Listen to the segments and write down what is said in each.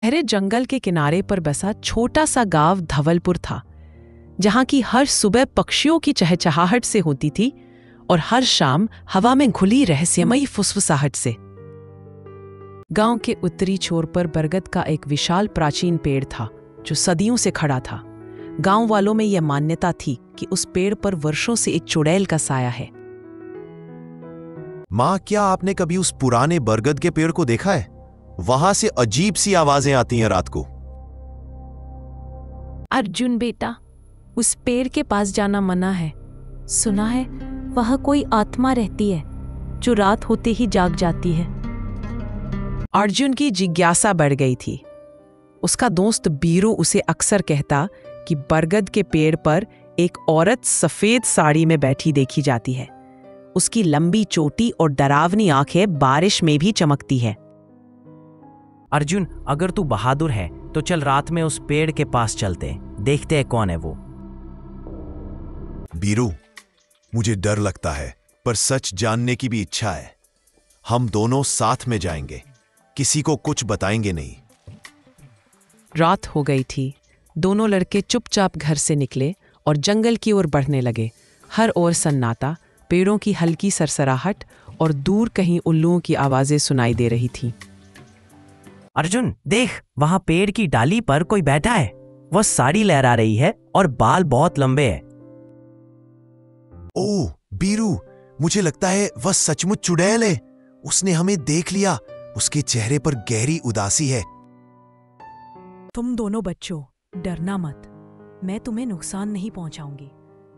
गहरे जंगल के किनारे पर बसा छोटा सा गांव धवलपुर था, जहां की हर सुबह पक्षियों की चहचहाहट से होती थी और हर शाम हवा में घुली रहस्यमयी फुसफुसाहट से। गांव के उत्तरी छोर पर बरगद का एक विशाल प्राचीन पेड़ था जो सदियों से खड़ा था। गांव वालों में यह मान्यता थी कि उस पेड़ पर वर्षों से एक चुड़ैल का साया है। माँ, क्या आपने कभी उस पुराने बरगद के पेड़ को देखा है? वहां से अजीब सी आवाजें आती हैं रात को। अर्जुन बेटा, उस पेड़ के पास जाना मना है। सुना है वह कोई आत्मा रहती है जो रात होते ही जाग जाती है। अर्जुन की जिज्ञासा बढ़ गई थी। उसका दोस्त बीरू उसे अक्सर कहता कि बरगद के पेड़ पर एक औरत सफेद साड़ी में बैठी देखी जाती है। उसकी लंबी चोटी और डरावनी आंखें बारिश में भी चमकती है। अर्जुन, अगर तू बहादुर है तो चल रात में उस पेड़ के पास चलते हैं, देखते हैं कौन है वो। बीरू, मुझे डर लगता है पर सच जानने की भी इच्छा है। हम दोनों साथ में जाएंगे, किसी को कुछ बताएंगे नहीं। रात हो गई थी। दोनों लड़के चुपचाप घर से निकले और जंगल की ओर बढ़ने लगे। हर ओर सन्नाटा, पेड़ों की हल्की सरसराहट और दूर कहीं उल्लुओं की आवाजें सुनाई दे रही थीं। अर्जुन देख, वहां पेड़ की डाली पर कोई बैठा है। वह साड़ी लहरा रही है और बाल बहुत लंबे हैं। ओह बीरू, मुझे लगता है वह सचमुच चुड़ैल है। उसने हमें देख लिया। उसके चेहरे पर गहरी उदासी है। तुम दोनों बच्चों, डरना मत। मैं तुम्हें नुकसान नहीं पहुंचाऊंगी।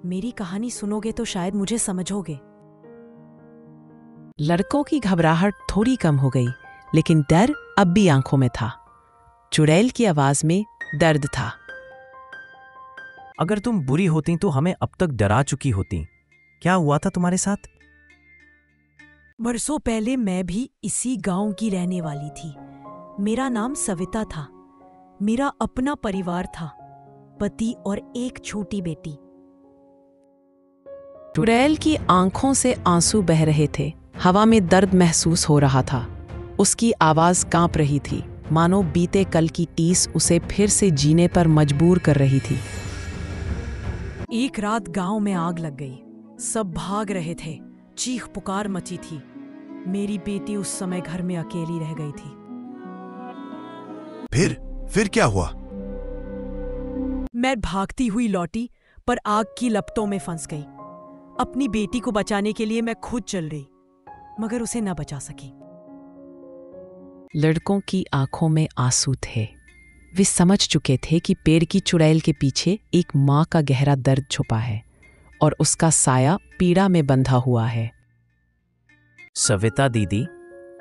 मेरी कहानी सुनोगे तो शायद मुझे समझोगे। लड़कों की घबराहट थोड़ी कम हो गई, लेकिन डर अब भी आंखों में था। चुड़ैल की आवाज में दर्द था। अगर तुम बुरी होती तो हमें अब तक डरा चुकी होती। क्या हुआ था तुम्हारे साथ? बरसों पहले मैं भी इसी गांव की रहने वाली थी। मेरा नाम सविता था। मेरा अपना परिवार था, पति और एक छोटी बेटी। चुड़ैल की आंखों से आंसू बह रहे थे। हवा में दर्द महसूस हो रहा था। उसकी आवाज कांप रही थी, मानो बीते कल की टीस उसे फिर से जीने पर मजबूर कर रही थी। एक रात गांव में आग लग गई। सब भाग रहे थे। चीख पुकार मची थी। मेरी बेटी उस समय घर में अकेली रह गई थी। फिर क्या हुआ? मैं भागती हुई लौटी, पर आग की लपटों में फंस गई। अपनी बेटी को बचाने के लिए मैं खुद चल रही, मगर उसे न बचा सकी। लड़कों की आंखों में आंसू थे। वे समझ चुके थे कि पेड़ की चुड़ैल के पीछे एक मां का गहरा दर्द छुपा है और उसका साया पीड़ा में बंधा हुआ है। सविता दीदी,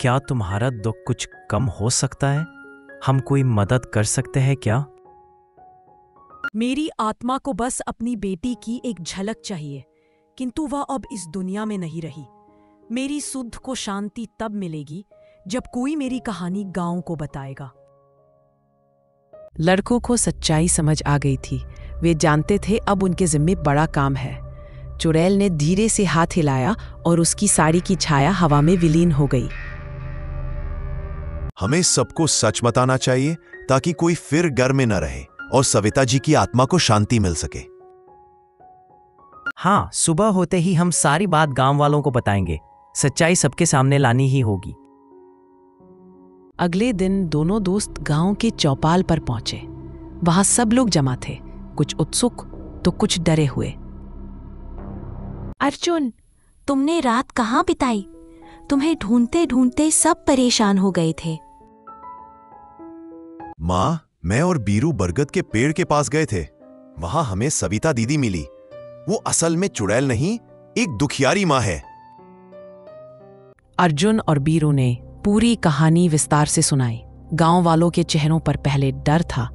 क्या तुम्हारा दुख कुछ कम हो सकता है? हम कोई मदद कर सकते हैं क्या? मेरी आत्मा को बस अपनी बेटी की एक झलक चाहिए, किंतु वह अब इस दुनिया में नहीं रही। मेरी सुध को शांति तब मिलेगी जब कोई मेरी कहानी गांव को बताएगा। लड़कों को सच्चाई समझ आ गई थी। वे जानते थे अब उनके जिम्मे बड़ा काम है। चुड़ैल ने धीरे से हाथ हिलाया और उसकी साड़ी की छाया हवा में विलीन हो गई। हमें सबको सच बताना चाहिए ताकि कोई फिर घर में न रहे और सविता जी की आत्मा को शांति मिल सके। हाँ, सुबह होते ही हम सारी बात गांव वालों को बताएंगे। सच्चाई सबके सामने लानी ही होगी। अगले दिन दोनों दोस्त गांव के चौपाल पर पहुंचे। वहां सब लोग जमा थे, कुछ उत्सुक तो कुछ डरे हुए। अर्जुन, तुमने रात कहाँ बिताई? तुम्हें ढूंढते ढूंढते सब परेशान हो गए थे। माँ, मैं और बीरू बरगद के पेड़ के पास गए थे। वहां हमें सविता दीदी मिली। वो असल में चुड़ैल नहीं, एक दुखियारी माँ है। अर्जुन और बीरू ने पूरी कहानी विस्तार से सुनाई। गांव वालों के चेहरों पर पहले डर था,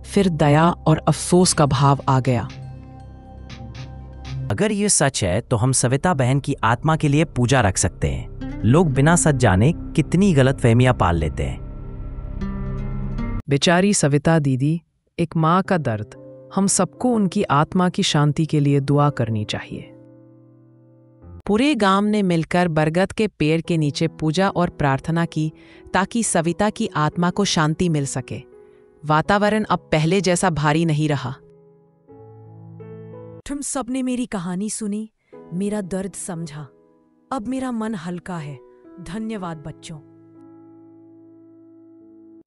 फिर दया और अफसोस का भाव आ गया। अगर ये सच है तो हम सविता बहन की आत्मा के लिए पूजा रख सकते हैं। लोग बिना सच जाने कितनी गलतफहमियां पाल लेते हैं। बेचारी सविता दीदी, एक माँ का दर्द। हम सबको उनकी आत्मा की शांति के लिए दुआ करनी चाहिए। पूरे गांव ने मिलकर बरगद के पेड़ के नीचे पूजा और प्रार्थना की ताकि सविता की आत्मा को शांति मिल सके। वातावरण अब पहले जैसा भारी नहीं रहा। तुम सबने मेरी कहानी सुनी, मेरा दर्द समझा। अब मेरा मन हल्का है। धन्यवाद बच्चों।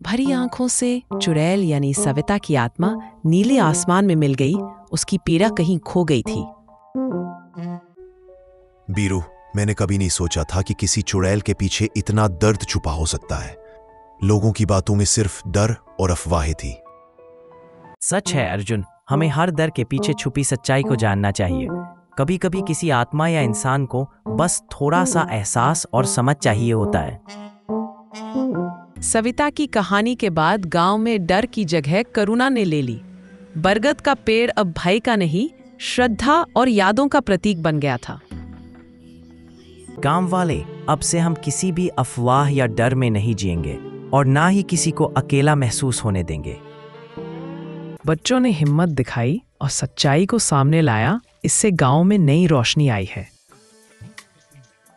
भरी आंखों से चुड़ैल यानी सविता की आत्मा नीले आसमान में मिल गई। उसकी पीड़ा कहीं खो गई थी। बीरू, मैंने कभी नहीं सोचा था कि किसी चुड़ैल के पीछे इतना दर्द छुपा हो सकता है। लोगों की बातों में सिर्फ डर और अफवाहें थी। सच है अर्जुन, हमें हर डर के पीछे छुपी सच्चाई को जानना चाहिए। कभी कभी किसी आत्मा या इंसान को बस थोड़ा सा एहसास और समझ चाहिए होता है। सविता की कहानी के बाद गांव में डर की जगह करुणा ने ले ली। बरगद का पेड़ अब भय का नहीं, श्रद्धा और यादों का प्रतीक बन गया था। गांव वाले, अब से हम किसी भी अफवाह या डर में नहीं जिएंगे और ना ही किसी को अकेला महसूस होने देंगे। बच्चों ने हिम्मत दिखाई और सच्चाई को सामने लाया। इससे गांव में नई रोशनी आई है।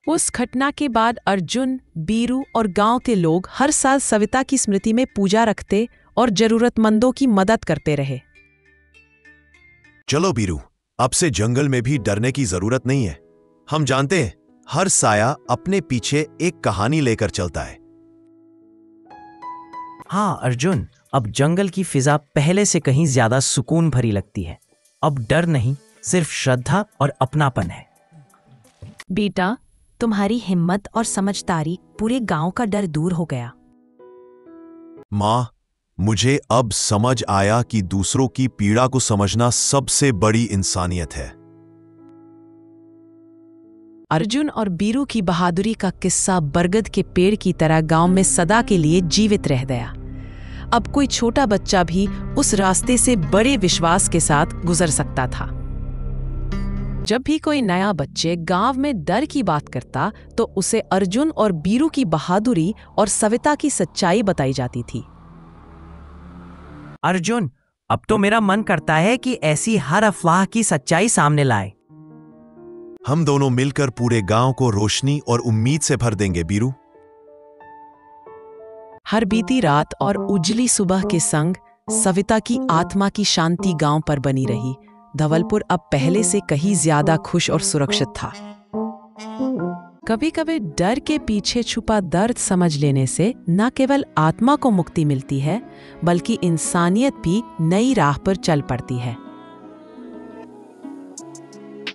उस घटना के बाद अर्जुन, बीरू और गांव के लोग हर साल सविता की स्मृति में पूजा रखते और जरूरतमंदों की मदद करते रहे। चलो बीरू, अब से जंगल में भी डरने की जरूरत नहीं है। हम जानते हैं हर साया अपने पीछे एक कहानी लेकर चलता है। हाँ अर्जुन, अब जंगल की फिजा पहले से कहीं ज्यादा सुकून भरी लगती है। अब डर नहीं, सिर्फ श्रद्धा और अपनापन है। बेटा, तुम्हारी हिम्मत और समझदारी पूरे गांव का डर दूर हो गया। मां, मुझे अब समझ आया कि दूसरों की पीड़ा को समझना सबसे बड़ी इंसानियत है। अर्जुन और बीरू की बहादुरी का किस्सा बरगद के पेड़ की तरह गांव में सदा के लिए जीवित रह गया। अब कोई छोटा बच्चा भी उस रास्ते से बड़े विश्वास के साथ गुजर सकता था। जब भी कोई नया बच्चे गांव में डर की बात करता तो उसे अर्जुन और बीरू की बहादुरी और सविता की सच्चाई बताई जाती थी। अर्जुन, अब तो मेरा मन करता है कि ऐसी हर अफवाह की सच्चाई सामने लाए। हम दोनों मिलकर पूरे गांव को रोशनी और उम्मीद से भर देंगे बीरू। हर बीती रात और उजली सुबह के संग सविता की आत्मा की शांति गांव पर बनी रही। धवलपुर अब पहले से कहीं ज्यादा खुश और सुरक्षित था। कभी कभी डर के पीछे छुपा दर्द समझ लेने से न केवल आत्मा को मुक्ति मिलती है, बल्कि इंसानियत भी नई राह पर चल पड़ती है।